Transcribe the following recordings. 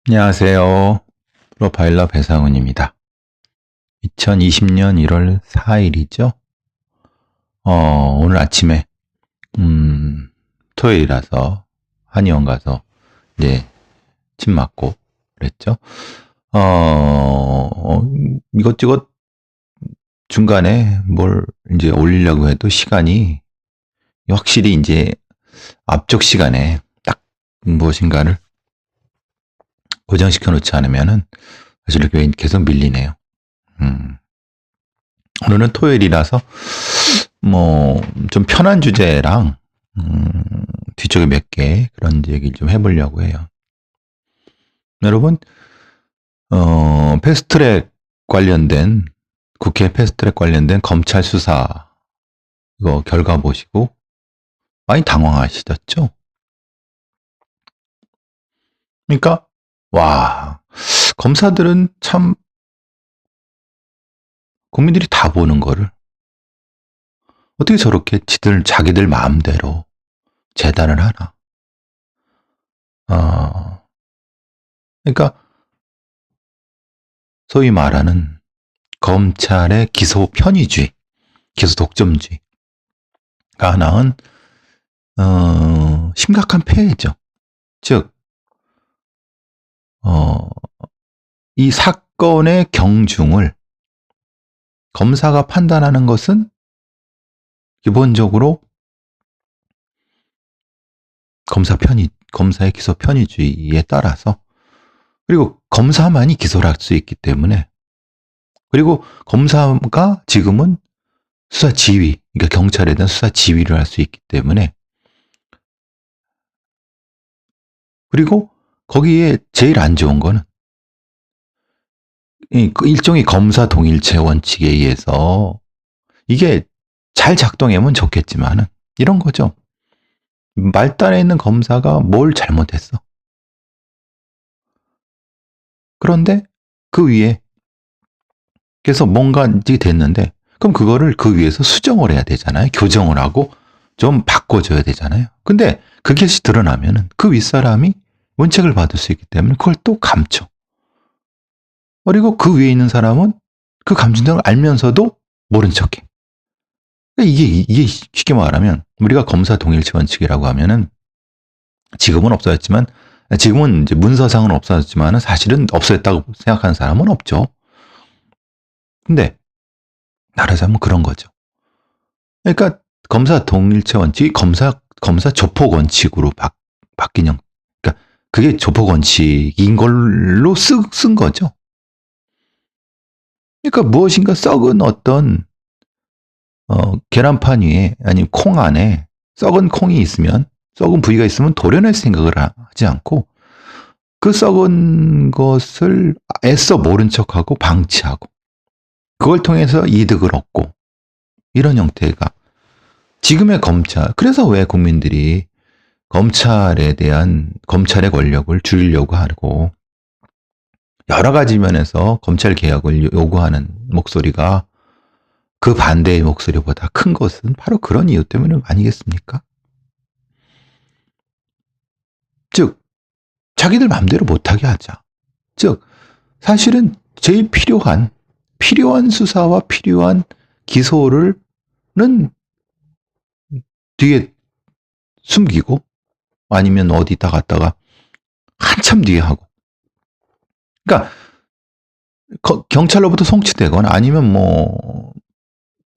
안녕하세요. 프로파일러 배상훈입니다. 2020년 1월 4일이죠. 오늘 아침에, 토요일이라서 한의원 가서 이제 침 맞고 그랬죠. 이것저것 중간에 뭘 이제 올리려고 해도 시간이 확실히 이제 앞쪽 시간에 딱 무엇인가를 고정시켜 놓지 않으면은 사실 이렇게 계속 밀리네요. 오늘은 토요일이라서 좀 편한 주제랑 뒤쪽에 몇 개 그런 얘기를 좀 해보려고 해요. 여러분 패스트트랙 관련된 국회 패스트트랙 관련된 검찰 수사 이거 결과 보시고 많이 당황하시셨죠? 그러니까 와 검사들은 참 국민들이 다 보는 거를 어떻게 저렇게 자기들 마음대로 재단을 하나? 그러니까 소위 말하는 검찰의 기소 편의주의, 기소 독점주의가 낳은 심각한 폐해죠. 즉, 이 사건의 경중을 검사가 판단하는 것은 기본적으로 검사의 기소 편의주의에 따라서 그리고 검사만이 기소를 할 수 있기 때문에 그리고 검사가 지금은 수사 지휘, 그러니까 경찰에 대한 수사 지휘를 할 수 있기 때문에 그리고 거기에 제일 안 좋은 거는 일종의 검사 동일체 원칙에 의해서 이게 잘 작동하면 좋겠지만은 이런 거죠. 말단에 있는 검사가 뭘 잘못했어. 그런데 그 위에 그래서 뭔가 됐는데 그럼 그거를 그 위에서 수정을 해야 되잖아요. 교정을 하고 좀 바꿔줘야 되잖아요. 근데 그게 드러나면은 그 윗사람이 문책을 받을 수 있기 때문에 그걸 또 감춰. 그리고 그 위에 있는 사람은 그 감춘다는 걸 알면서도 모른 척해. 이게 쉽게 말하면 우리가 검사 동일체 원칙이라고 하면은 지금은 없어졌지만 지금은 이제 문서상은 없어졌지만은 사실은 없어졌다고 생각하는 사람은 없죠. 근데 말하자면 그런 거죠. 그러니까 검사 동일체 원칙이 검사 조폭 원칙으로 바뀐 형. 그러니까 그게 조폭 원칙인 걸로 쓴 거죠. 그러니까 무엇인가 썩은 어떤 계란판 위에 아니면 콩 안에 썩은 콩이 있으면 썩은 부위가 있으면 도려낼 생각을 하지 않고 그 썩은 것을 애써 모른 척하고 방치하고 그걸 통해서 이득을 얻고 이런 형태가 지금의 검찰. 그래서 왜 국민들이 검찰의 권력을 줄이려고 하고 여러 가지 면에서 검찰 개혁을 요구하는 목소리가 그 반대의 목소리보다 큰 것은 바로 그런 이유 때문 아니겠습니까? 즉 자기들 마음대로 못하게 하자. 즉 사실은 제일 필요한 수사와 필요한 기소는 뒤에 숨기고 아니면 어디다 갔다가 한참 뒤에 하고. 그러니까 경찰로부터 송치되거나 아니면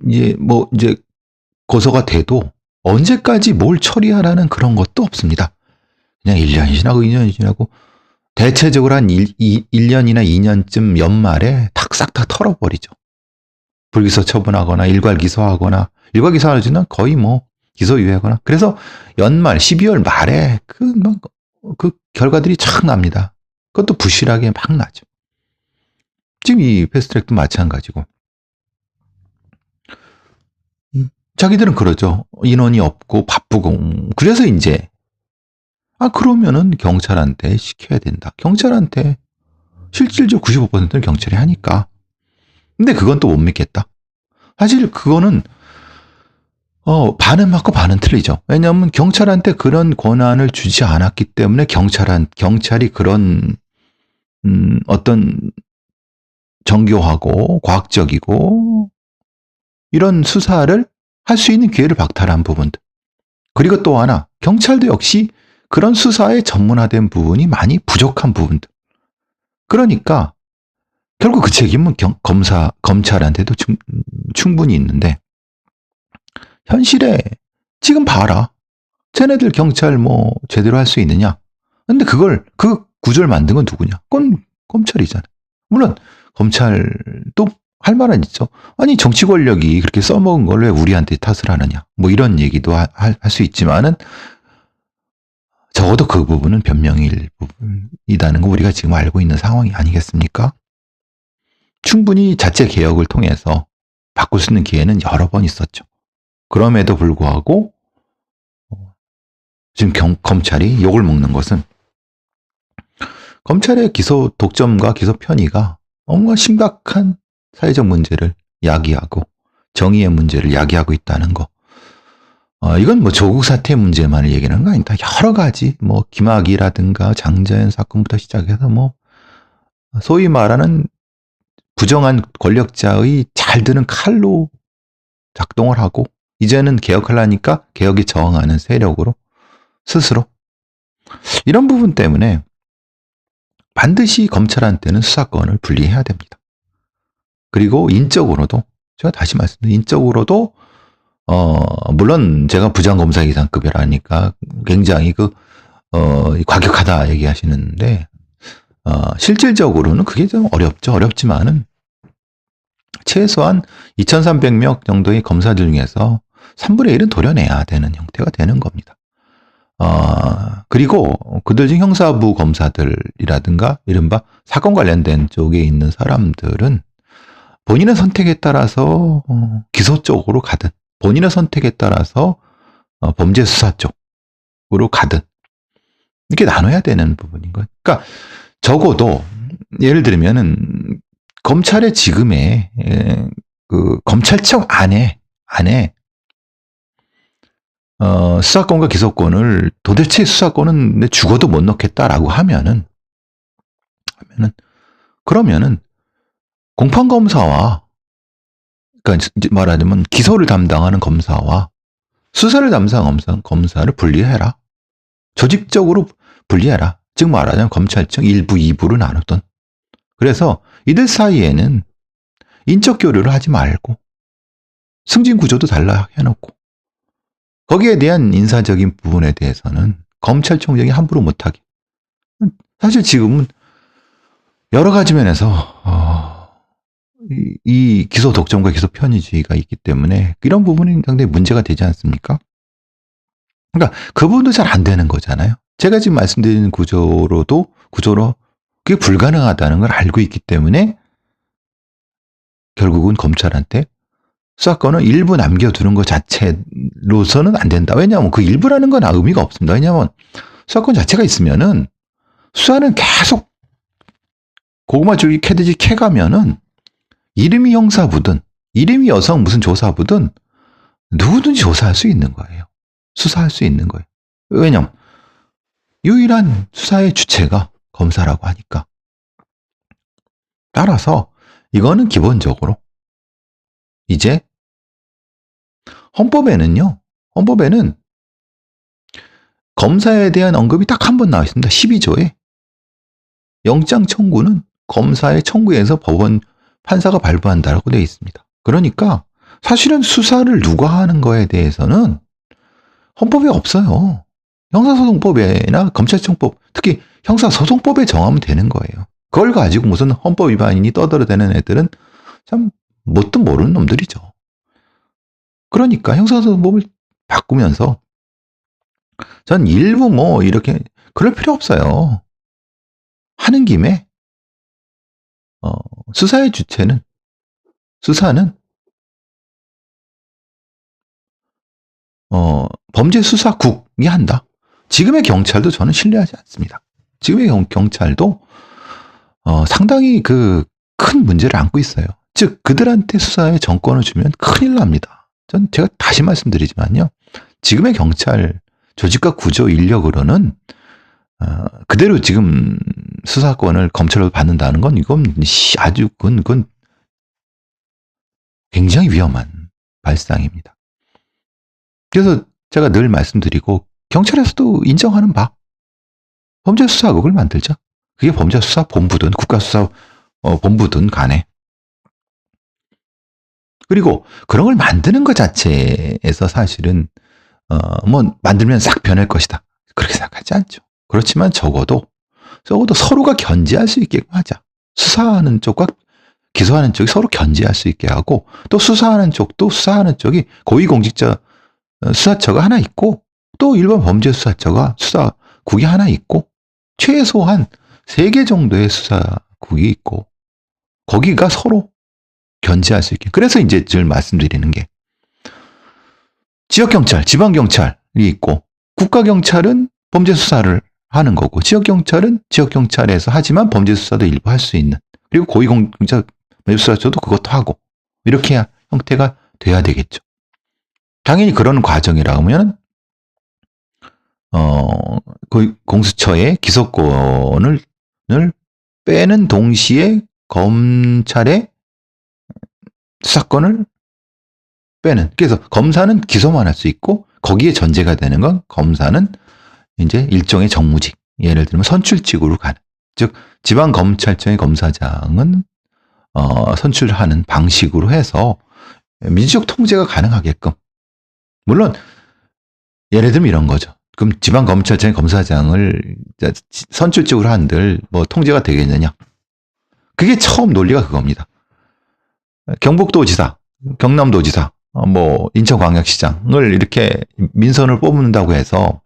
이제 고소가 돼도 언제까지 뭘 처리하라는 그런 것도 없습니다. 그냥 1년이 지나고 2년이 지나고 대체적으로 한 1년이나 2년쯤 연말에 싹 다 털어버리죠. 불기소 처분하거나 일괄 기소하거나 일괄 기소하지는 거의 기소유예하거나 그래서 연말 12월 말에 그 결과들이 착 납니다. 그것도 부실하게 막 나죠. 지금 이 패스트트랙도 마찬가지고 자기들은 그러죠. 인원이 없고 바쁘고 그래서 이제 그러면은 경찰한테 시켜야 된다. 경찰한테 실질적 95%는 경찰이 하니까. 근데 그건 또 못 믿겠다. 사실 그거는 반은 맞고 반은 틀리죠. 왜냐하면 경찰한테 그런 권한을 주지 않았기 때문에 경찰이 그런 어떤 정교하고 과학적이고 이런 수사를 할 수 있는 기회를 박탈한 부분들. 그리고 또 하나, 경찰도 역시 그런 수사에 전문화된 부분이 많이 부족한 부분들. 그러니까 결국 그 책임은 검찰한테도 충분히 있는데, 현실에 지금 봐라. 쟤네들 경찰 뭐 제대로 할 수 있느냐? 근데 그 구조를 만든 건 누구냐? 그건 검찰이잖아. 물론 검찰도 할 말은 있죠. 아니 정치 권력이 그렇게 써먹은 걸 왜 우리한테 탓을 하느냐? 뭐 이런 얘기도 할 수 있지만은 적어도 그 부분은 변명일 부분이라는 거 우리가 지금 알고 있는 상황이 아니겠습니까? 충분히 자체 개혁을 통해서 바꿀 수 있는 기회는 여러 번 있었죠. 그럼에도 불구하고 지금 검찰이 욕을 먹는 것은 검찰의 기소 독점과 기소 편의가 뭔가 심각한 사회적 문제를 야기하고 정의의 문제를 야기하고 있다는 거. 이건 뭐 조국 사태 문제만을 얘기하는 거 아니다. 여러 가지 뭐 김학이라든가 장자연 사건부터 시작해서 뭐 소위 말하는 부정한 권력자의 잘 드는 칼로 작동을 하고 이제는 개혁하려니까 개혁에 저항하는 세력으로 스스로 이런 부분 때문에 반드시 검찰한테는 수사권을 분리해야 됩니다. 그리고 인적으로도 제가 다시 말씀드린 인적으로도 물론 제가 부장검사 이상급이라니까 굉장히 과격하다 얘기하시는데 실질적으로는 그게 좀 어렵죠. 어렵지만은 최소한 2,300명 정도의 검사들 중에서 3분의 1은 도려내야 되는 형태가 되는 겁니다. 그리고 그들 중 형사부 검사들이라든가 이른바 사건 관련된 쪽에 있는 사람들은 본인의 선택에 따라서 기소 쪽으로 가든 본인의 선택에 따라서 범죄 수사 쪽으로 가든 이렇게 나눠야 되는 부분인 거예요. 그러니까 적어도 예를 들면은 검찰의 지금의 그 검찰청 안에 수사권과 기소권을 도대체 수사권은 내 죽어도 못 넣겠다라고 그러면은 공판검사와 그러니까 말하자면 기소를 담당하는 검사와 수사를 담당하는 검사를 분리해라. 조직적으로 분리해라. 즉 말하자면 검찰청 1부, 2부로 나눴던. 그래서 이들 사이에는 인적 교류를 하지 말고 승진 구조도 달라 해놓고 거기에 대한 인사적인 부분에 대해서는 검찰총장이 함부로 못하게. 사실 지금은 여러 가지 면에서 이 기소 독점과 기소 편의주의가 있기 때문에 이런 부분이 상당히 문제가 되지 않습니까? 그러니까 그 부분도 잘 안 되는 거잖아요. 제가 지금 말씀드리는 구조로 그게 불가능하다는 걸 알고 있기 때문에 결국은 검찰한테 수사권을 일부 남겨두는 것 자체로서는 안 된다. 왜냐하면 그 일부라는 건 의미가 없습니다. 왜냐하면 수사권 자체가 있으면은 수사는 계속 고구마 줄기 캐듯이 캐가면은 이름이 형사부든 이름이 여성 무슨 조사부든 누구든지 조사할 수 있는 거예요. 수사할 수 있는 거예요. 왜냐하면 유일한 수사의 주체가 검사라고 하니까. 따라서 이거는 기본적으로 이제 헌법에는 검사에 대한 언급이 딱 한 번 나와 있습니다. 12조에 영장 청구는 검사의 청구에서 법원 판사가 발부한다라고 되어 있습니다. 그러니까 사실은 수사를 누가 하는 거에 대해서는 헌법에 없어요. 형사소송법이나 검찰청법, 특히 형사소송법에 정하면 되는 거예요. 그걸 가지고 무슨 헌법 위반이니 떠들어대는 애들은 참 뭣도 모르는 놈들이죠. 그러니까 형사소송법을 바꾸면서 전 일부 뭐 이렇게 그럴 필요 없어요. 하는 김에 수사의 주체는 수사는 범죄수사국이 한다. 지금의 경찰도 저는 신뢰하지 않습니다. 지금의 경찰도 상당히 큰 문제를 안고 있어요. 즉 그들한테 수사의 정권을 주면 큰일 납니다. 제가 다시 말씀드리지만요. 지금의 경찰 조직과 구조 인력으로는 그대로 지금 수사권을 검찰로 받는다는 건 이건 아주 그건 굉장히 위험한 발상입니다. 그래서 제가 늘 말씀드리고 경찰에서도 인정하는 바 범죄수사국을 만들자. 그게 범죄수사본부든 국가수사본부든 간에. 그리고 그런 걸 만드는 것 자체에서 사실은 뭐 만들면 싹 변할 것이다. 그렇게 생각하지 않죠. 그렇지만 적어도 서로가 견제할 수 있게끔 하자. 수사하는 쪽과 기소하는 쪽이 서로 견제할 수 있게 하고 또 수사하는 쪽이 고위공직자 수사처가 하나 있고 또 일반 수사국이 하나 있고 최소한 3개 정도의 수사국이 있고 거기가 서로 견제할 수 있게. 그래서 이제 늘 말씀드리는 게 지역경찰, 지방경찰이 있고 국가경찰은 범죄수사를 하는 거고 지역경찰은 지역경찰에서 하지만 범죄수사도 일부 할 수 있는 그리고 고위공직자 수사처도 그것도 하고 이렇게 형태가 돼야 되겠죠. 당연히 그런 과정이라면 공수처의 기소권을 빼는 동시에 검찰의 수사권을 빼는. 그래서 검사는 기소만 할 수 있고 거기에 전제가 되는 건 검사는 이제 일종의 정무직, 예를 들면 선출직으로 가는. 즉 지방검찰청의 검사장은 선출하는 방식으로 해서 민주적 통제가 가능하게끔. 물론 예를 들면 이런 거죠. 그럼 지방검찰청의 검사장을 선출직으로 한들 뭐 통제가 되겠느냐? 그게 처음 논리가 그겁니다. 경북도지사, 경남도지사, 뭐 인천광역시장을 이렇게 민선을 뽑는다고 해서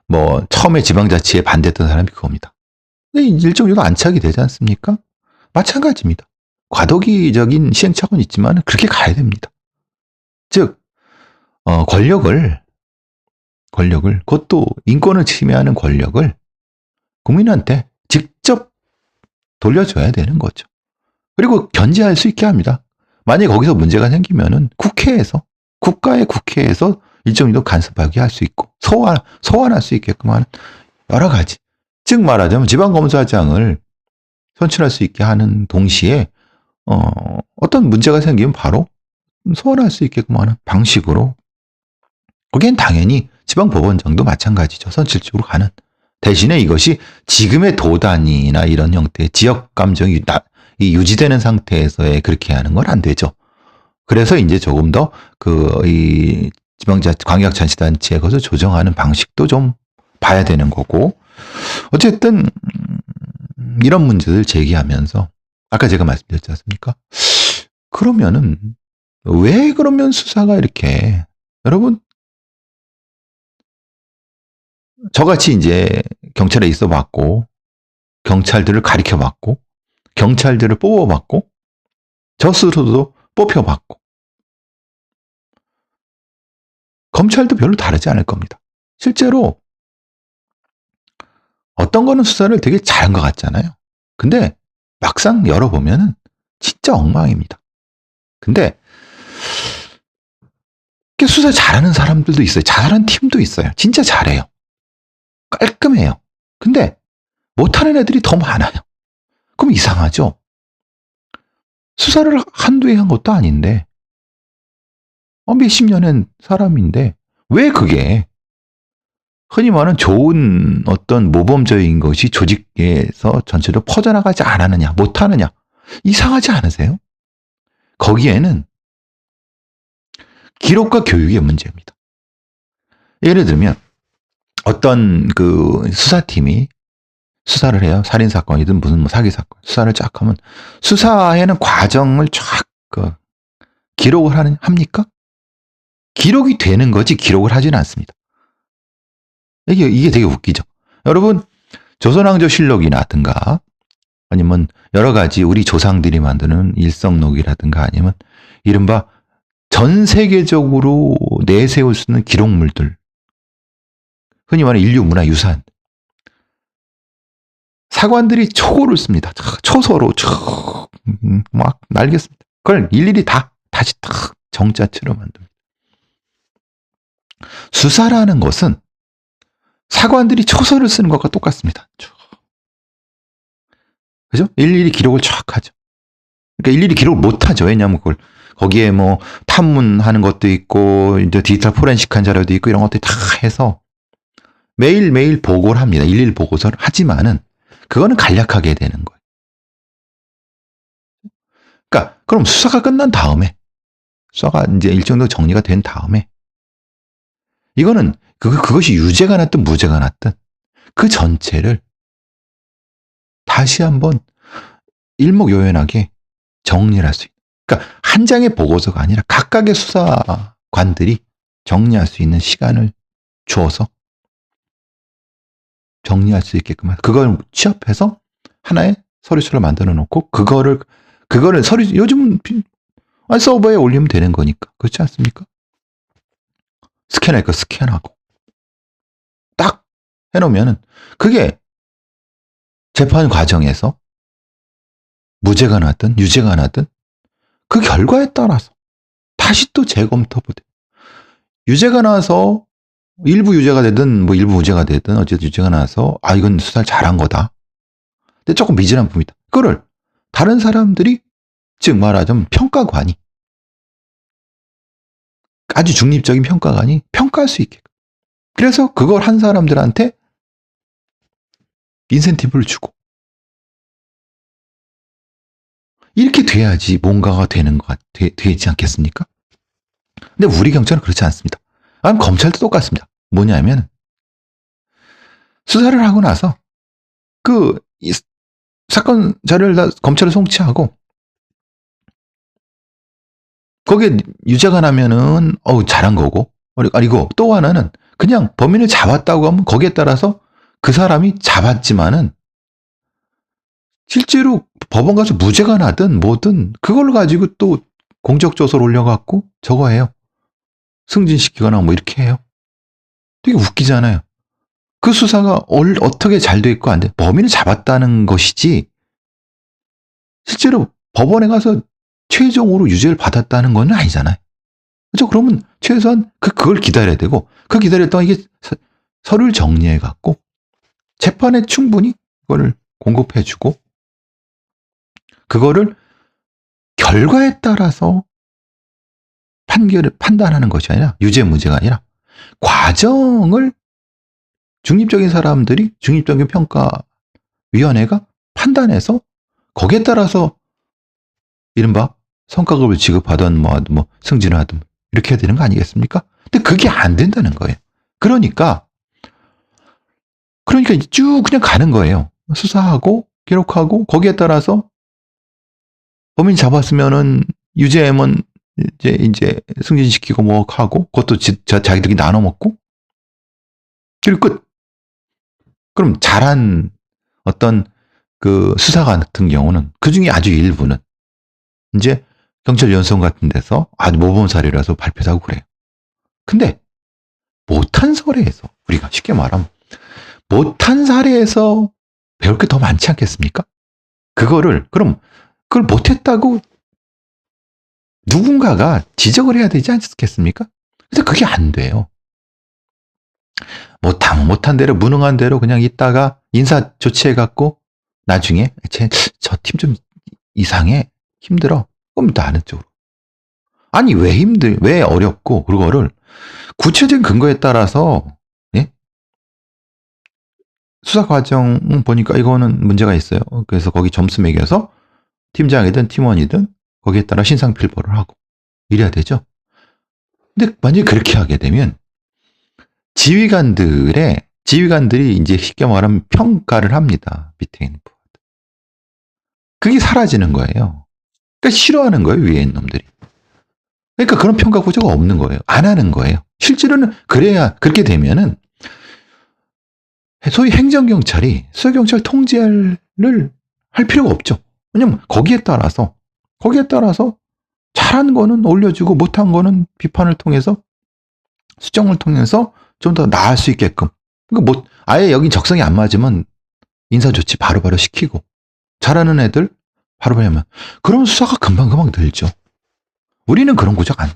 뭐 처음에 지방자치에 반대했던 사람이 그겁니다. 근데 일정 정도 안착이 되지 않습니까? 마찬가지입니다. 과도기적인 시행착오는 있지만 그렇게 가야 됩니다. 즉 권력을 그것도 인권을 침해하는 권력을 국민한테 직접 돌려줘야 되는 거죠. 그리고 견제할 수 있게 합니다. 만약에 거기서 문제가 생기면은 국가의 국회에서 일정 정도 간섭하게 할 수 있고 소환할 수 있게끔 하는 여러 가지. 즉 말하자면 지방검사장을 선출할 수 있게 하는 동시에 어떤 문제가 생기면 바로 소환할 수 있게끔 하는 방식으로. 거기엔 당연히 지방법원장도 마찬가지죠. 선출직으로 가는. 대신에 이것이 지금의 도단이나 이런 형태의 지역 감정이 유지되는 상태에서의 그렇게 하는 건 안 되죠. 그래서 이제 조금 더 이 광역자치단체에 것을 조정하는 방식도 좀 봐야 되는 거고. 어쨌든 이런 문제를 제기하면서 아까 제가 말씀드렸지 않습니까? 그러면은 왜 그러면 수사가 이렇게 여러분 저같이 이제 경찰에 있어 봤고 경찰들을 가리켜 봤고 경찰들을 뽑아 봤고 저 스스로도 뽑혀 봤고 검찰도 별로 다르지 않을 겁니다. 실제로 어떤 거는 수사를 되게 잘한 것 같잖아요. 근데 막상 열어보면은 진짜 엉망입니다. 근데 수사 잘하는 사람들도 있어요. 잘하는 팀도 있어요. 진짜 잘해요. 깔끔해요. 근데 못하는 애들이 더 많아요. 그럼 이상하죠? 수사를 한두 해 한 것도 아닌데 몇십 년의 사람인데 왜 그게 흔히 말하는 좋은 어떤 모범적인 것이 조직에서 전체로 퍼져나가지 않았느냐, 못하느냐, 이상하지 않으세요? 거기에는 기록과 교육의 문제입니다. 예를 들면 어떤 그 수사팀이 수사를 해요. 살인사건이든 무슨 뭐 사기사건 수사를 쫙 하면 수사에는 과정을 쫙 기록을 합니까? 기록이 되는 거지 기록을 하지는 않습니다. 이게 되게 웃기죠. 여러분 조선왕조실록이라든가 아니면 여러 가지 우리 조상들이 만드는 일성록이라든가 아니면 이른바 전 세계적으로 내세울 수 있는 기록물들, 흔히 말하는 인류 문화 유산, 사관들이 초고를 씁니다. 초서로 막 날겠습니다. 그걸 일일이 다시 딱 정자체로 만듭니다. 수사라는 것은 사관들이 초서를 쓰는 것과 똑같습니다. 그죠? 일일이 기록을 쫙 하죠. 그러니까 일일이 기록을 못 하죠. 왜냐하면 그걸 거기에 뭐 탐문하는 것도 있고 이제 디지털 포렌식한 자료도 있고 이런 것들이 다 해서 매일매일 보고를 합니다. 일일 보고서를 하지만은 그거는 간략하게 되는 거예요. 그러니까 그럼 수사가 끝난 다음에 수사가 이제 일정 정도 정리가 된 다음에 이거는 그것이 유죄가 났든 무죄가 났든 그 전체를 다시 한번 일목요연하게 정리를 할 수 있는. 그러니까 한 장의 보고서가 아니라 각각의 수사관들이 정리할 수 있는 시간을 주어서 정리할 수 있게끔 그걸 취합해서 하나의 서류서를 만들어 놓고 그거를 서류 요즘 서버에 올리면 되는 거니까 그렇지 않습니까? 스캔할 거 스캔하고 딱 해놓으면은 그게 재판 과정에서 무죄가 나든 유죄가 나든 그 결과에 따라서 다시 또 재검토보돼. 유죄가 나서 일부 유죄가 되든 뭐 일부 무죄가 되든 어쨌든 유죄가 나서 이건 수사를 잘한 거다. 근데 조금 미진한 부분이다. 그거를 다른 사람들이 즉 말하자면 평가관이 아주 중립적인 평가관이 평가할 수 있게. 그래서 그걸 한 사람들한테 인센티브를 주고 이렇게 돼야지 뭔가가 되는 것 되지 않겠습니까? 근데 우리 경찰은 그렇지 않습니다. 검찰도 똑같습니다. 뭐냐면 수사를 하고 나서 사건 자료를 다 검찰에 송치하고 거기에 유죄가 나면은 잘한 거고 아니고 또 하나는 그냥 범인을 잡았다고 하면 거기에 따라서 그 사람이 잡았지만은 실제로 법원 가서 무죄가 나든 뭐든 그걸 가지고 또 공적조서를 올려갖고 저거 해요. 승진시키거나 뭐 이렇게 해요. 되게 웃기잖아요. 그 수사가 어떻게 잘 돼 있고 안 돼. 범인을 잡았다는 것이지 실제로 법원에 가서 최종으로 유죄를 받았다는 건 아니잖아요. 그렇죠? 그러면 최소한 그걸 기다려야 되고 그 기다렸다가 이게 서류를 정리해 갖고 재판에 충분히 그거를 공급해 주고 그거를 결과에 따라서 판단하는 것이 아니라 유죄 무죄가 아니라 과정을 중립적인 사람들이 중립적인 평가위원회가 판단해서 거기에 따라서 이른바 성과급을 지급하든 뭐 승진을 하든 이렇게 해야 되는 거 아니겠습니까? 근데 그게 안 된다는 거예요. 그러니까 쭉 그냥 가는 거예요. 수사하고 기록하고 거기에 따라서 범인 잡았으면은 유죄면 이제 승진시키고 뭐 하고 그것도 자기들이 나눠 먹고 그리고 끝. 그럼 잘한 어떤 그 수사관 같은 경우는 그 중에 아주 일부는 이제 경찰연수원 같은 데서 아주 모범 사례라서 발표도 하고 그래요. 근데 못한 사례에서 우리가 쉽게 말하면 못한 사례에서 배울 게 더 많지 않겠습니까? 그럼 그걸 못했다고 누군가가 지적을 해야 되지 않겠습니까? 근데 그게 안 돼요. 못한 대로 무능한 대로 그냥 있다가 인사 조치해갖고 나중에 저 팀 좀 이상해 힘들어 그럼 다른 쪽으로 아니 왜 어렵고 그거를 구체적인 근거에 따라서 예? 수사 과정 보니까 이거는 문제가 있어요. 그래서 거기 점수 매겨서 팀장이든 팀원이든 거기에 따라 신상필벌을 하고 이래야 되죠. 근데 만약에 그렇게 하게 되면 지휘관들이 이제 쉽게 말하면 평가를 합니다. 밑에 있는 부하들. 그게 사라지는 거예요. 그러니까 싫어하는 거예요. 위에 있는 놈들이. 그러니까 그런 평가 구조가 없는 거예요. 안 하는 거예요. 실제로는 그렇게 되면은 소위 행정경찰이 수사경찰 통제를 할 필요가 없죠. 왜냐면 거기에 따라서 잘한 거는 올려주고 못한 거는 비판을 통해서 수정을 통해서 좀 더 나을 수 있게끔. 그러니까 아예 여기 적성이 안 맞으면 인사조치 바로바로 시키고 잘하는 애들 바로바로 하면 그럼 수사가 금방금방 늘죠. 우리는 그런 구조가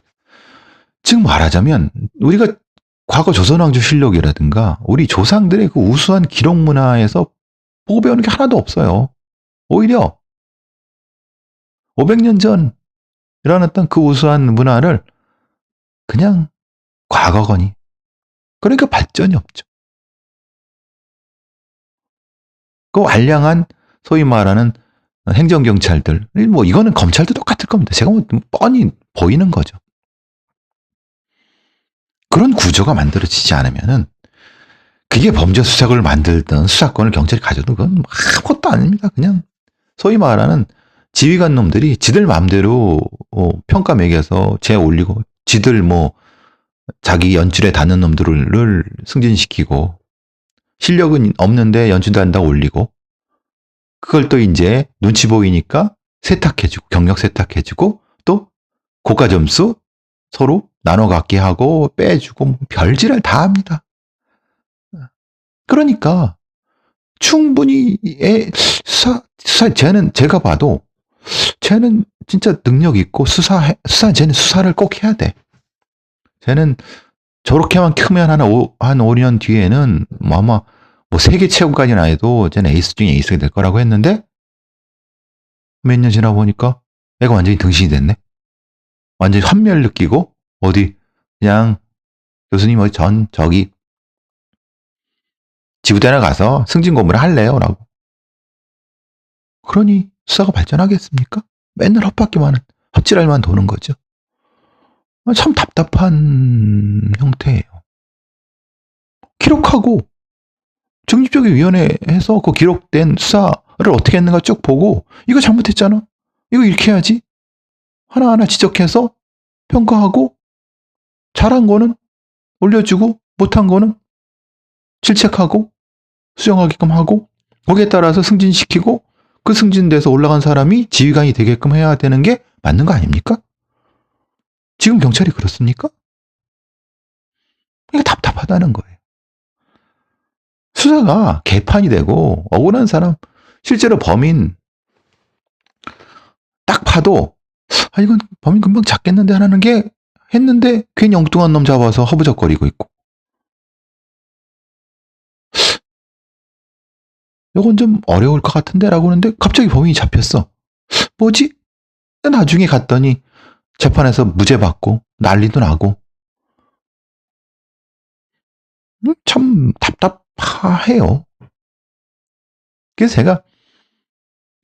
즉 말하자면 우리가 과거 조선왕조 실록이라든가 우리 조상들의 그 우수한 기록 문화에서 보고 배우는 게 하나도 없어요. 오히려 500년 전 일어났던 그 우수한 문화를 그냥 과거거니. 그러니까 발전이 없죠. 그 알량한 소위 말하는 행정경찰들, 뭐 이거는 검찰도 똑같을 겁니다. 제가 뭐 뻔히 보이는 거죠. 그런 구조가 만들어지지 않으면은 그게 범죄 수사를 만들든 수사권을 경찰이 가져도 그건 아무것도 아닙니다. 그냥 소위 말하는 지휘관 놈들이 지들 마음대로 평가 매겨서 재 올리고 지들 뭐 자기 연출에 닿는 놈들을 승진시키고 실력은 없는데 연출도 한다고 올리고 그걸 또 이제 눈치 보이니까 세탁해주고 경력 세탁해주고 또 고가 점수 서로 나눠 갖게 하고 빼주고 별짓을 다 합니다. 그러니까 충분히 쟤는 제가 봐도 쟤는 진짜 능력 있고 쟤는 수사를 꼭 해야 돼. 쟤는 저렇게만 크면 한 5년 뒤에는 아마 뭐 세계 체육관이나 해도 쟤는 에이스 중에 에이스가 될 거라고 했는데 몇 년 지나 보니까 애가 완전히 등신이 됐네. 완전히 환멸 느끼고 어디 그냥 교수님 저기 지구대나 가서 승진 공부를 할래요 라고. 그러니 수사가 발전하겠습니까? 맨날 헛질할만 도는 거죠. 참 답답한 형태예요. 기록하고 중립적위원회에서 그 기록된 수사를 어떻게 했는가 쭉 보고 이거 잘못했잖아. 이거 이렇게 해야지. 하나하나 지적해서 평가하고 잘한 거는 올려주고 못한 거는 질책하고 수정하게끔 하고 거기에 따라서 승진시키고 그 승진돼서 올라간 사람이 지휘관이 되게끔 해야 되는 게 맞는 거 아닙니까? 지금 경찰이 그렇습니까? 이게 답답하다는 거예요. 수사가 개판이 되고 억울한 사람 실제로 범인 딱 봐도 이건 범인 금방 잡겠는데 하는 게 했는데 괜히 엉뚱한 놈 잡아서 허부적거리고 있고 이건 좀 어려울 것 같은데 라고 하는데 갑자기 범인이 잡혔어. 뭐지? 나중에 갔더니 재판에서 무죄 받고 난리도 나고 참 답답해요. 그래서 제가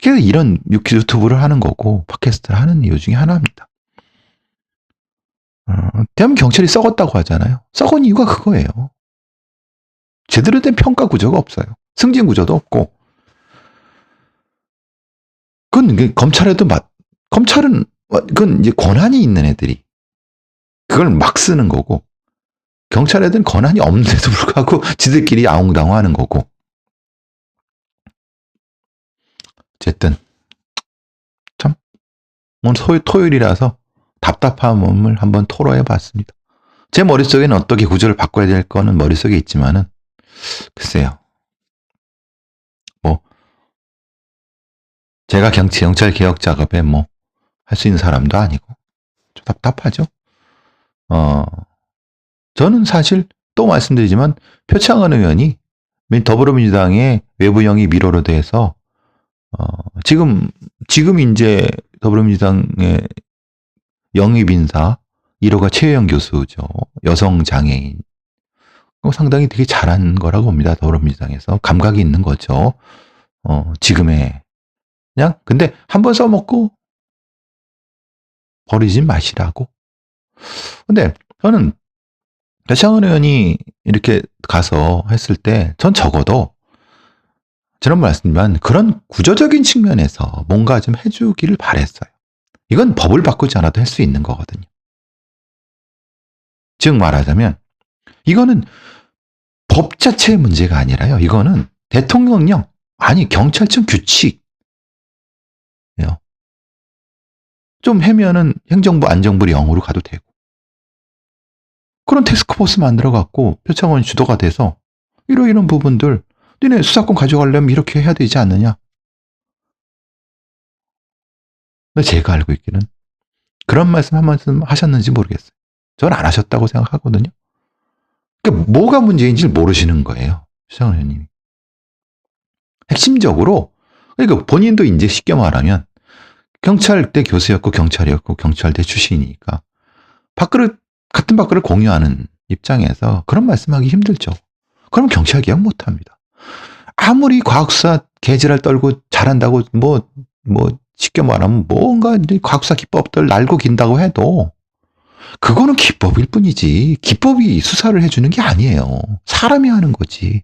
이런 유튜브를 하는 거고 팟캐스트를 하는 이유 중에 하나입니다. 대한민국 경찰이 썩었다고 하잖아요. 썩은 이유가 그거예요. 제대로 된 평가 구조가 없어요. 승진 구조도 없고. 그건 검찰은 그건 이제 권한이 있는 애들이 그걸 막 쓰는 거고 경찰 애들은 권한이 없는데도 불구하고 지들끼리 아웅다웅하는 거고. 어쨌든 참 오늘 토요일이라서 답답한 몸을 한번 토로해봤습니다. 제 머릿속에는 어떻게 구조를 바꿔야 될 거는 머릿속에 있지만은 글쎄요. 뭐 제가 경찰 개혁 작업에 뭐 할 수 있는 사람도 아니고 좀 답답하죠. 저는 사실 또 말씀드리지만 표창원 의원이 더불어민주당의 외부 영입 1호로 돼서 지금 이제 더불어민주당의 영입 인사 1호가 최혜영 교수죠. 여성 장애인. 상당히 되게 잘한 거라고 봅니다. 더불어민주당에서 감각이 있는 거죠. 지금의 그냥 근데 한번 써먹고 버리지 마시라고. 근데 저는 표창원 의원이 이렇게 가서 했을 때 전 적어도 저런 말씀드리면 그런 구조적인 측면에서 뭔가 좀 해주기를 바랬어요. 이건 법을 바꾸지 않아도 할 수 있는 거거든요. 즉 말하자면 이거는 법 자체의 문제가 아니라요. 이거는 대통령령 아니 경찰청 규칙 좀 해면은 행정부 안정부 0으로 가도 되고 그런 태스크포스 만들어갖고 표창원이 주도가 돼서 이런 부분들 니네 수사권 가져가려면 이렇게 해야 되지 않느냐. 근데 제가 알고 있기는 그런 말씀 한 말씀 하셨는지 모르겠어요. 저는 안 하셨다고 생각하거든요. 그러니까 뭐가 문제인지 모르시는 거예요. 표창원 의원님이. 핵심적으로 그러니까 본인도 이제 쉽게 말하면 경찰대 교수였고 경찰이었고 경찰대 출신이니까 밥그릇 같은 밥그릇 공유하는 입장에서 그런 말씀하기 힘들죠. 그럼 경찰 개혁 못합니다. 아무리 과학수사 개지랄 떨고 잘한다고 뭐 쉽게 말하면 뭔가 과학수사 기법들 날고 긴다고 해도 그거는 기법일 뿐이지 기법이 수사를 해주는 게 아니에요. 사람이 하는 거지.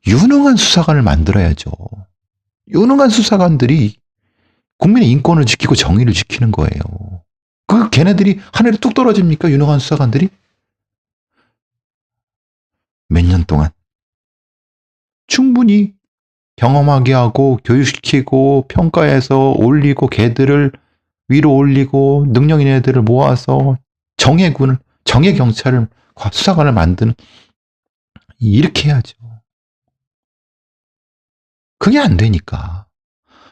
유능한 수사관을 만들어야죠. 유능한 수사관들이 국민의 인권을 지키고 정의를 지키는 거예요. 걔네들이 하늘에 뚝 떨어집니까? 유능한 수사관들이? 몇 년 동안 충분히 경험하게 하고 교육시키고 평가해서 올리고 걔들을 위로 올리고 능력 있는 애들을 모아서 정예 경찰을 수사관을 만드는 이렇게 해야죠. 그게 안 되니까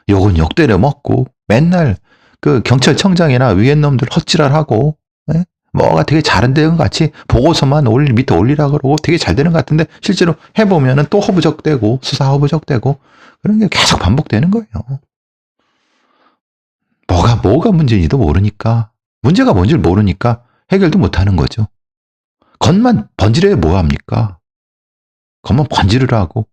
욕은 욕 때려 먹고 맨날 그 경찰청장이나 위에 놈들 헛지랄하고 뭐가 되게 잘한다는 것 같이 보고서만 밑에 올리라 그러고 되게 잘 되는 것 같은데 실제로 해보면은 또 허부적대고 수사 허부적대고 그런 게 계속 반복되는 거예요. 뭐가 문제인지도 모르니까 문제가 뭔지를 모르니까 해결도 못하는 거죠. 겉만 번지르야 뭐합니까? 겉만 번지르르 하고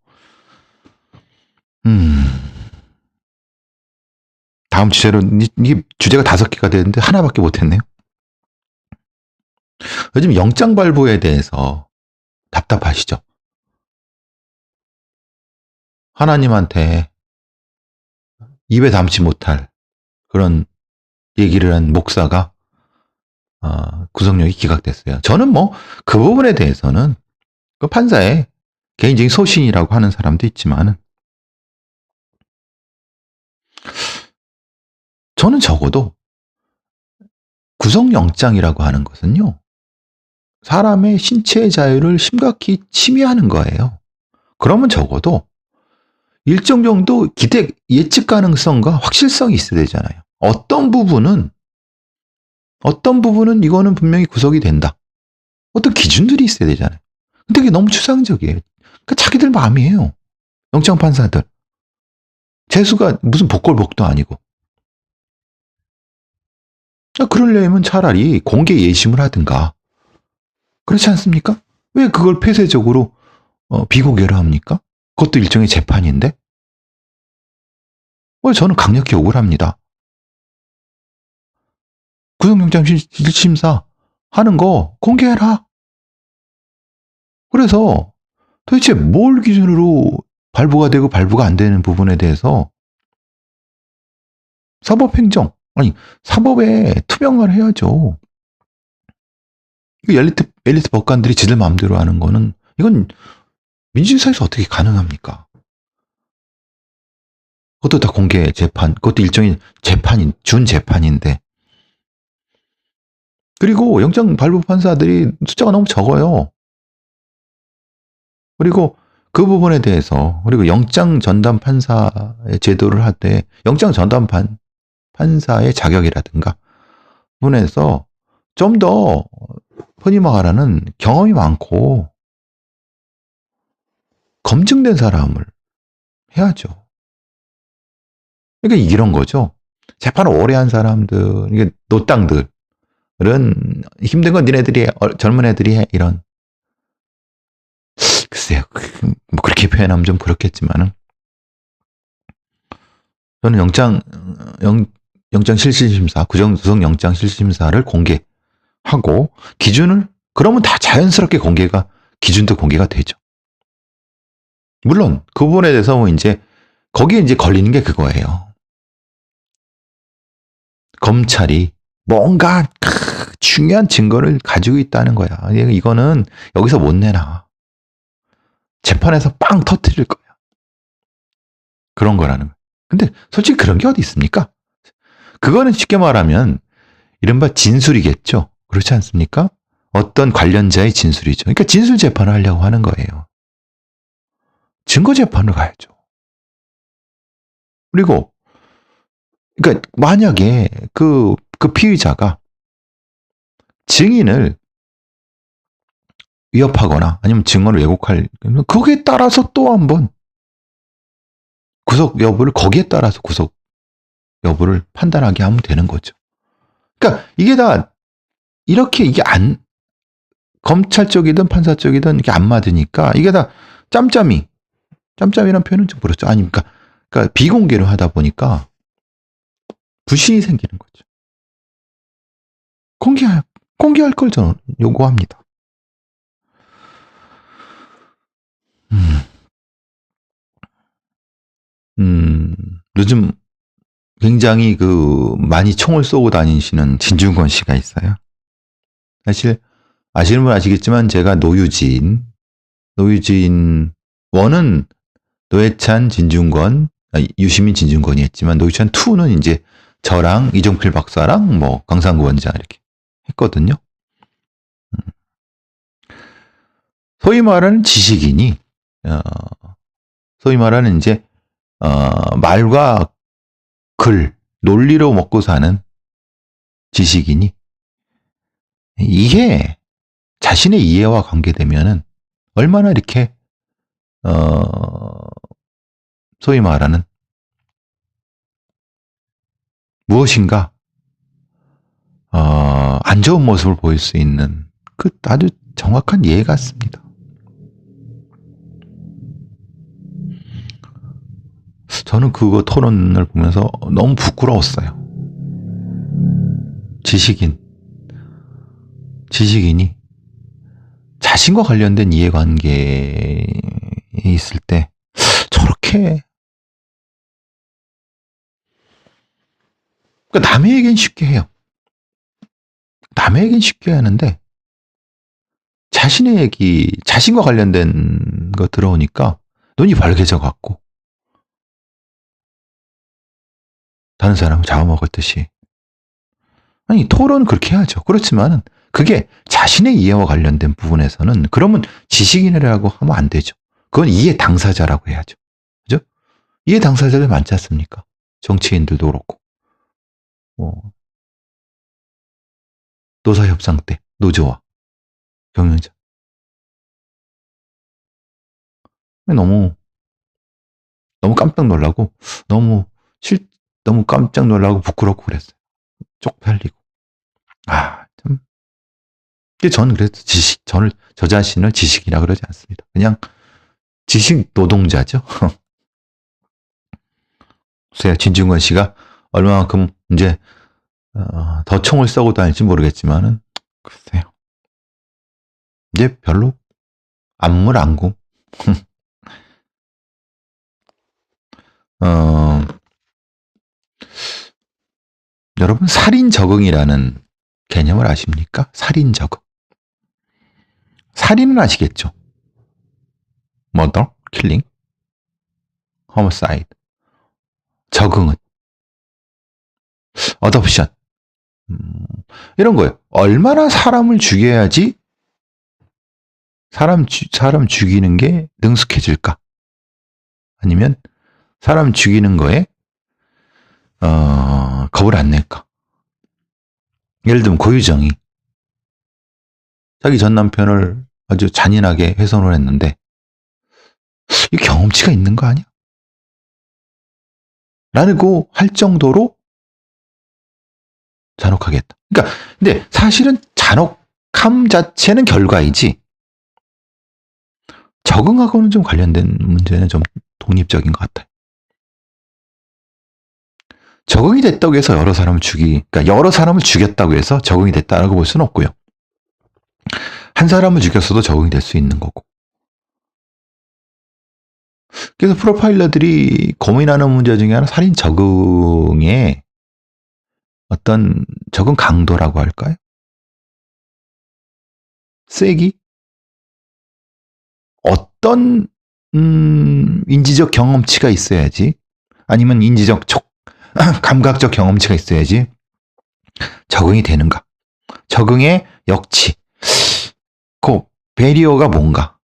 다음 주제로 이 주제가 5개가 되는데 하나밖에 못했네요. 요즘 영장 발부에 대해서 답답하시죠? 하나님한테 입에 담지 못할 그런 얘기를 한 목사가 구속력이 기각됐어요. 저는 뭐 그 부분에 대해서는 그 판사의 개인적인 소신이라고 하는 사람도 있지만 저는 적어도 구속영장이라고 하는 것은요. 사람의 신체의 자유를 심각히 침해하는 거예요. 그러면 적어도 일정 정도 예측 가능성과 확실성이 있어야 되잖아요. 어떤 부분은 이거는 분명히 구속이 된다. 어떤 기준들이 있어야 되잖아요. 근데 그게 너무 추상적이에요. 그러니까 자기들 마음이에요. 영장 판사들. 재수가 무슨 복골복도 아니고. 그러려면 차라리 공개 예심을 하든가. 그렇지 않습니까? 왜 그걸 폐쇄적으로 비공개를 합니까? 그것도 일종의 재판인데? 저는 강력히 욕을 합니다. 구속영장 실심사 하는 거 공개해라. 그래서 도대체 뭘 기준으로 발부가 되고 발부가 안 되는 부분에 대해서 사법에 투명화를 해야죠. 엘리트 법관들이 지들 마음대로 하는 거는 이건 민주주의사에서 어떻게 가능합니까? 그것도 다 공개 재판, 그것도 일종의 준 재판인데. 그리고 영장 발부 판사들이 숫자가 너무 적어요. 그리고 그 부분에 대해서, 그리고 영장 전담 판사의 제도를 할 때, 영장 전담 판사의 자격이라든가, 부분에서 좀 더 흔히 말하는 경험이 많고, 검증된 사람을 해야죠. 그러니까 이런 거죠. 재판을 오래 한 사람들, 이게 노땅들은 힘든 건 니네들이 젊은 애들이 해 이런. 글쎄요, 뭐 그렇게 표현하면 좀 그렇겠지만은 저는 영장 실질심사, 구속 영장 실질심사를 공개하고 기준을 그러면 다 자연스럽게 기준도 공개가 되죠. 물론 그 부분에 대해서 뭐 이제 거기에 이제 걸리는 게 그거예요. 검찰이 뭔가 중요한 증거를 가지고 있다는 거야. 이거는 여기서 못 내놔. 재판에서 빵 터뜨릴 거야. 그런 거라는 거야. 근데 솔직히 그런 게 어디 있습니까? 그거는 쉽게 말하면 이른바 진술이겠죠. 그렇지 않습니까? 어떤 관련자의 진술이죠. 그러니까 진술 재판을 하려고 하는 거예요. 증거 재판을 가야죠. 그리고 그러니까 만약에 그 피의자가 증인을 위협하거나 아니면 증언을 왜곡할 거기에 따라서 또 한 번 구속 여부를 거기에 따라서 구속 여부를 판단하게 하면 되는 거죠. 그러니까 이게 다 이렇게 이게 검찰 쪽이든 판사 쪽이든 이게 안 맞으니까 이게 다 짬짬이란 표현은 좀 그렇죠. 아닙니까? 그러니까 비공개로 하다 보니까 불신이 생기는 거죠. 공개할 걸 저는 요구합니다. 요즘 굉장히 많이 총을 쏘고 다니시는 진중권 씨가 있어요. 사실 아시는 분 아시겠지만 제가 노유진 원은 노회찬, 진중권, 유시민, 진중권이 했지만 노회찬 2는 이제 저랑 이종필 박사랑 뭐 강상구 원장 이렇게 했거든요. 소위 말하는 지식인이 소위 말하는 이제 말과 글, 논리로 먹고 사는 지식인이 이게 자신의 이해와 관계되면은 얼마나 이렇게 소위 말하는 무엇인가 안 좋은 모습을 보일 수 있는 아주 정확한 예 같습니다. 저는 그거 토론을 보면서 너무 부끄러웠어요. 지식인이 자신과 관련된 이해관계에 있을 때 저렇게 그러니까 남의 얘기는 쉽게 해요. 남의 얘기는 쉽게 하는데 자신의 얘기, 자신과 관련된 거 들어오니까 눈이 벌개져 갖고 다른 사람을 잡아먹을 듯이. 아니 토론은 그렇게 해야죠. 그렇지만 그게 자신의 이해와 관련된 부분에서는 그러면 지식인이라고 하면 안 되죠. 그건 이해 당사자라고 해야죠. 그죠? 이해 당사자들 많지 않습니까? 정치인들도 그렇고. 노사협상 때 노조와 경영자. 너무 깜짝 놀라고 너무 깜짝 놀라고 부끄럽고 그랬어요. 쪽팔리고. 참. 저는 그래서 저 자신을 지식이라 그러지 않습니다. 그냥 지식 노동자죠. 글쎄요, 진중권 씨가 얼마만큼 이제 더 총을 쏘고 다닐지 모르겠지만은 글쎄요. 이제 별로 안물안궁. 여러분 살인 적응이라는 개념을 아십니까? 살인 적응. 살인은 아시겠죠? murder, killing, homicide. 적응은 adoption. 이런 거예요. 얼마나 사람을 죽여야지 사람 죽이는 게 능숙해질까? 아니면 사람 죽이는 거에 겁을 안 낼까? 예를 들면 고유정이 자기 전 남편을 아주 잔인하게 훼손을 했는데 이 경험치가 있는 거 아니야? 라고 할 정도로 잔혹하게 했다. 그러니까 근데 사실은 잔혹함 자체는 결과이지 적응하고는 좀 관련된 문제는 좀 독립적인 것 같아요. 적응이 됐다고 해서 그러니까 여러 사람을 죽였다고 해서 적응이 됐다고 볼 수는 없고요. 한 사람을 죽였어도 적응이 될 수 있는 거고. 그래서 프로파일러들이 고민하는 문제 중에 하나 살인 적응의 어떤 적응 강도라고 할까요? 세기? 어떤 인지적 경험치가 있어야지 아니면 감각적 경험치가 있어야지 적응이 되는가? 적응의 역치, 그 배리어가 뭔가?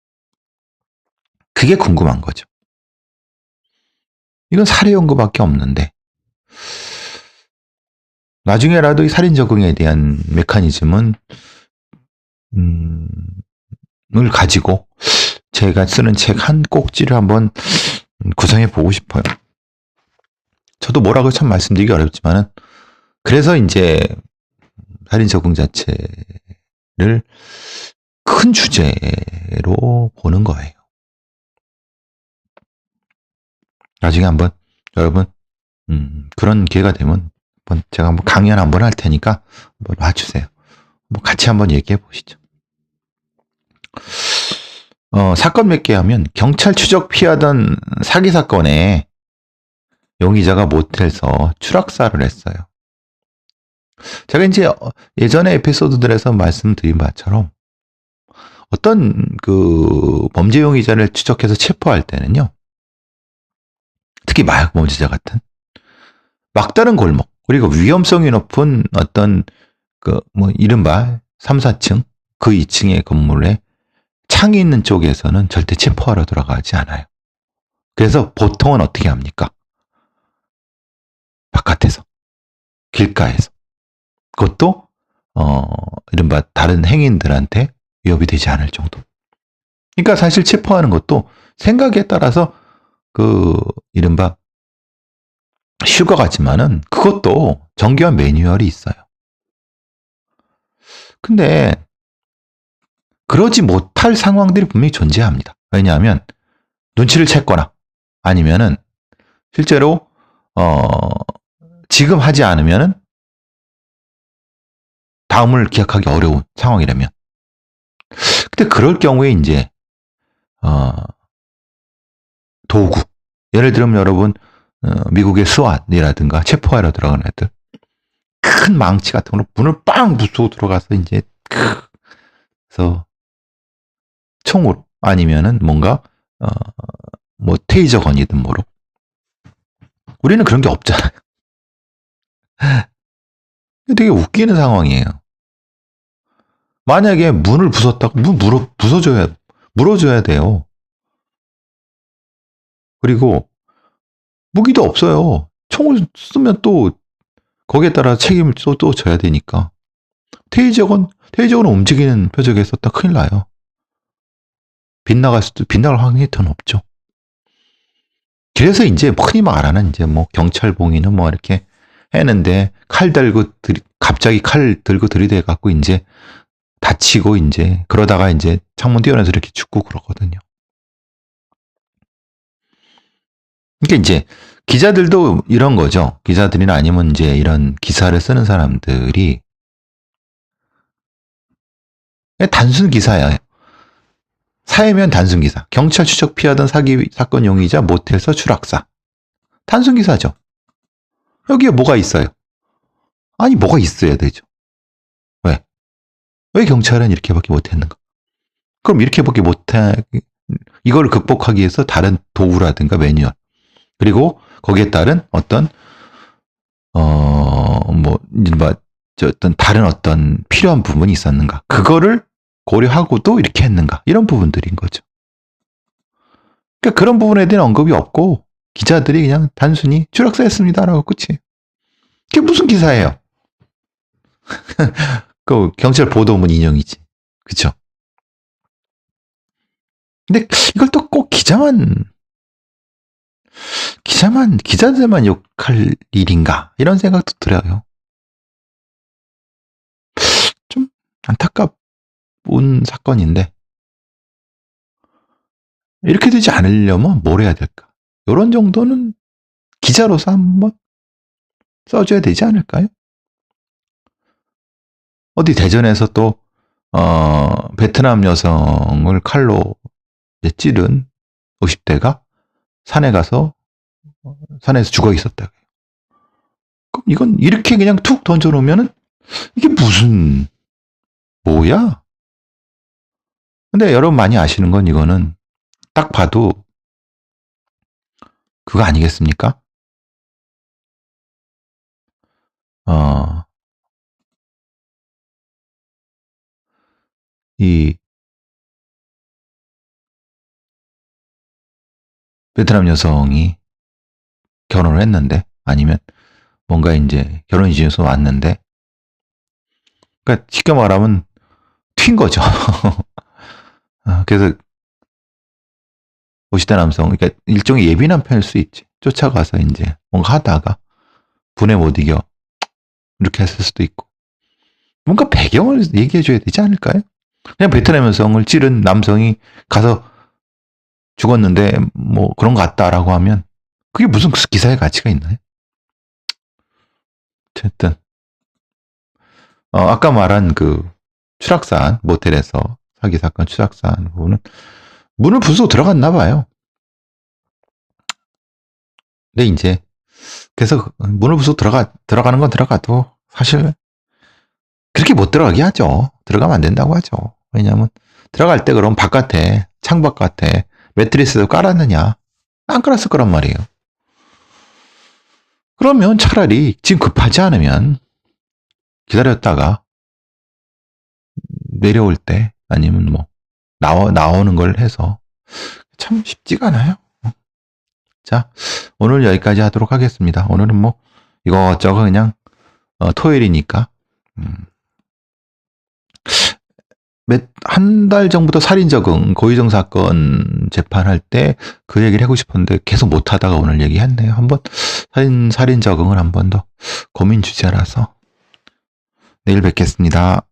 그게 궁금한 거죠. 이건 사례 연구밖에 없는데 나중에라도 이 살인 적응에 대한 메커니즘은 을 가지고 제가 쓰는 책 한 꼭지를 한번 구성해 보고 싶어요. 저도 뭐라고 참 말씀드리기 어렵지만은 그래서 이제 살인 적응 자체를 큰 주제로 보는 거예요. 나중에 한번 여러분 그런 기회가 되면 제가 한번 강연 한번 할 테니까 한번 와주세요. 뭐 같이 한번 얘기해 보시죠. 사건 몇 개 하면 경찰 추적 피하던 사기 사건에 용의자가 모텔에서 추락사를 했어요. 제가 이제 예전에 에피소드들에서 말씀드린 바처럼 어떤 그 범죄 용의자를 추적해서 체포할 때는요. 특히 마약 범죄자 같은 막다른 골목 그리고 위험성이 높은 어떤 그 뭐 이른바 3, 4층 그 2층의 건물에 창이 있는 쪽에서는 절대 체포하러 들어가지 않아요. 그래서 보통은 어떻게 합니까? 바깥에서 길가에서 그것도 이른바 다른 행인들한테 위협이 되지 않을 정도. 그러니까 사실 체포하는 것도 생각에 따라서 그 이른바 쉴 것 같지만은 그것도 정교한 매뉴얼이 있어요. 근데 그러지 못할 상황들이 분명히 존재합니다. 왜냐하면 눈치를 챘거나 아니면은 실제로 지금 하지 않으면은 다음을 기약하기 어려운 상황이라면. 근데 그럴 경우에 이제 도구 예를 들면 여러분 미국의 스왓이라든가 체포하러 들어가는 애들 큰 망치 같은 걸로 문을 빵 부수고 들어가서 이제 그래서 총으로 아니면은 뭔가 뭐 테이저건이든 뭐로 우리는 그런 게 없잖아요. 되게 웃기는 상황이에요. 만약에 문을 부쉈다고 문 물어줘야 돼요. 그리고 무기도 없어요. 총을 쓰면 또 거기에 따라 책임을 또 져야 되니까. 테이저건 움직이는 표적에 썼다 큰일 나요. 빗나갈 확률이 더 높죠. 그래서 이제 흔히 말하는 이제 뭐 경찰봉이는 뭐 이렇게 했는데 갑자기 칼 들고 들이대 갖고 이제 다치고 이제 그러다가 이제 창문 뛰어내서 이렇게 죽고 그러거든요. 그러니까 이제 기자들도 이런 거죠. 기자들이나 아니면 이제 이런 기사를 쓰는 사람들이 단순 기사예요. 사회면 단순 기사. 경찰 추적 피하던 사기 사건 용의자 모텔에서 추락사. 단순 기사죠. 여기에 뭐가 있어요? 아니 뭐가 있어야 되죠. 왜 경찰은 이렇게밖에 못했는가? 그럼 이렇게밖에 이걸 극복하기 위해서 다른 도구라든가 매뉴얼 그리고 거기에 따른 어떤 어떤 다른 어떤 필요한 부분이 있었는가? 그거를 고려하고도 이렇게 했는가? 이런 부분들인 거죠. 그러니까 그런 부분에 대한 언급이 없고 기자들이 그냥 단순히 추락사했습니다라고 끝이에요. 그게 무슨 기사예요? 그 경찰 보도문 인용이지. 그쵸? 근데 이걸 또 꼭 기자들만 욕할 일인가? 이런 생각도 들어요. 좀 안타까운 사건인데, 이렇게 되지 않으려면 뭘 해야 될까? 이런 정도는 기자로서 한번 써줘야 되지 않을까요? 어디 대전에서 또, 베트남 여성을 칼로 찌른 50대가 산에서 죽어 있었다. 그럼 이건 이렇게 그냥 툭 던져놓으면은 이게 무슨 뭐야? 근데 여러분 많이 아시는 건 이거는 딱 봐도 그거 아니겠습니까? 이 베트남 여성이 결혼을 했는데 아니면 뭔가 이제 결혼 이주에서 왔는데 그러니까 쉽게 말하면 튄 거죠. 그래서 50대 남성, 그러니까 일종의 예민한 편일 수 있지. 쫓아가서 이제 뭔가 하다가 분에 못 이겨. 이렇게 했을 수도 있고. 뭔가 배경을 얘기해줘야 되지 않을까요? 그냥 베트남 여성을 찌른 남성이 가서 죽었는데 뭐 그런 것 같다라고 하면 그게 무슨 기사의 가치가 있나요? 어쨌든 아까 말한 그 추락산 모텔에서 사기 사건 추락산 부분은 문을 부수고 들어갔나 봐요. 근데 이제 그래서 문을 부수고 들어가는 건 들어가도 사실 그렇게 못 들어가게 하죠. 들어가면 안 된다고 하죠. 왜냐하면 들어갈 때 그럼 바깥에 창 바깥에 매트리스도 깔았느냐? 안 깔았을 거란 말이에요. 그러면 차라리 지금 급하지 않으면 기다렸다가 내려올 때 아니면 뭐 나오는 걸 해서 참 쉽지가 않아요. 자, 오늘 여기까지 하도록 하겠습니다. 오늘은 뭐 이거저거 그냥 토요일이니까 한 달 전부터 살인적응 고의정 사건 재판할 때 그 얘기를 하고 싶었는데 계속 못하다가 오늘 얘기했네요. 한번 살인적응을 한 번 더 고민 주제라서 내일 뵙겠습니다.